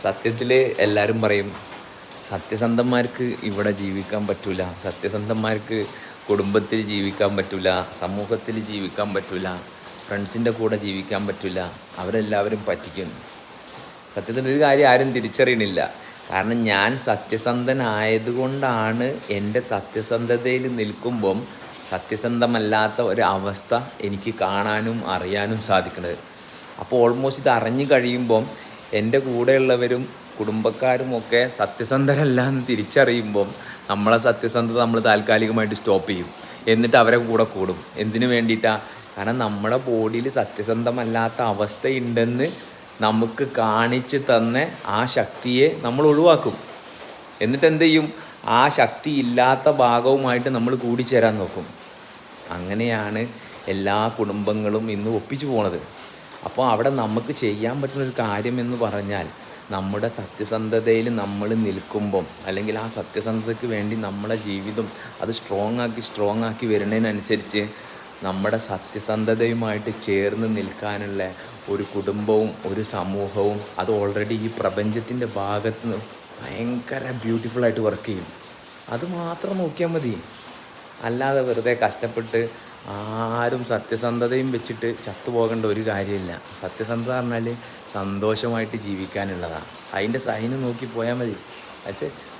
സത്യത്തിൽ എല്ലാവരും പറയും സത്യസന്ധന്മാർക്ക് ഇവിടെ ജീവിക്കാൻ പറ്റില്ല, സത്യസന്ധന്മാർക്ക് കുടുംബത്തിൽ ജീവിക്കാൻ പറ്റില്ല, സമൂഹത്തിൽ ജീവിക്കാൻ പറ്റില്ല, ഫ്രണ്ട്സിൻ്റെ കൂടെ ജീവിക്കാൻ പറ്റില്ല, അവരെല്ലാവരും പറ്റിക്കുന്നു. സത്യത്തിൽ ഒരു കാര്യം ആരും തിരിച്ചറിയണില്ല. കാരണം ഞാൻ സത്യസന്ധനായതുകൊണ്ടാണ് എൻ്റെ സത്യസന്ധതയിൽ നിൽക്കുമ്പം സത്യസന്ധമല്ലാത്ത ഒരു അവസ്ഥ എനിക്ക് കാണാനും അറിയാനും സാധിക്കുന്നത്. അപ്പോൾ ഓൾമോസ്റ്റ് ഇത് അറിഞ്ഞു കഴിയുമ്പം എൻ്റെ കൂടെയുള്ളവരും കുടുംബക്കാരും ഒക്കെ സത്യസന്ധരല്ല എന്ന് തിരിച്ചറിയുമ്പം നമ്മളെ സത്യസന്ധത നമ്മൾ താൽക്കാലികമായിട്ട് സ്റ്റോപ്പ് ചെയ്യും. എന്നിട്ട് അവരെ കൂടെ കൂടും. എന്തിനു വേണ്ടിയിട്ടാണ്? കാരണം നമ്മുടെ ബോഡിയിൽ സത്യസന്ധമല്ലാത്ത അവസ്ഥയുണ്ടെന്ന് നമുക്ക് കാണിച്ച് തന്നെ ആ ശക്തിയെ നമ്മൾ ഒഴിവാക്കും. എന്നിട്ട് എന്ത് ചെയ്യും? ആ ശക്തി ഇല്ലാത്ത ഭാഗവുമായിട്ട് നമ്മൾ കൂടിച്ചേരാൻ നോക്കും. അങ്ങനെയാണ് എല്ലാ കുടുംബങ്ങളും ഇന്ന് ഒപ്പിച്ചു പോണത്. അപ്പോൾ അവിടെ നമുക്ക് ചെയ്യാൻ പറ്റുന്നൊരു കാര്യമെന്ന് പറഞ്ഞാൽ നമ്മുടെ സത്യസന്ധതയിൽ നമ്മൾ നിൽക്കുമ്പം, അല്ലെങ്കിൽ ആ സത്യസന്ധതയ്ക്ക് വേണ്ടി നമ്മളെ ജീവിതം അത് സ്ട്രോങ് ആക്കി വരുന്നതിനനുസരിച്ച് നമ്മുടെ സത്യസന്ധതയുമായിട്ട് ചേർന്ന് നിൽക്കാനുള്ള ഒരു കുടുംബവും ഒരു സമൂഹവും അത് ഓൾറെഡി ഈ പ്രപഞ്ചത്തിൻ്റെ ഭാഗത്ത് നിന്ന് ഭയങ്കര ബ്യൂട്ടിഫുള്ളായിട്ട് വർക്ക് ചെയ്യും. അത് മാത്രം നോക്കിയാൽ മതി. അല്ലാതെ വെറുതെ കഷ്ടപ്പെട്ട് ആരും സത്യസന്ധതയും വെച്ചിട്ട് ചത്തുപോകേണ്ട ഒരു കാര്യമില്ല. സത്യസന്ധത പറഞ്ഞാൽ സന്തോഷമായിട്ട് ജീവിക്കാനുള്ളതാണ്. അതിൻ്റെ സൈന് നോക്കി പോയാൽ മതി. that's it.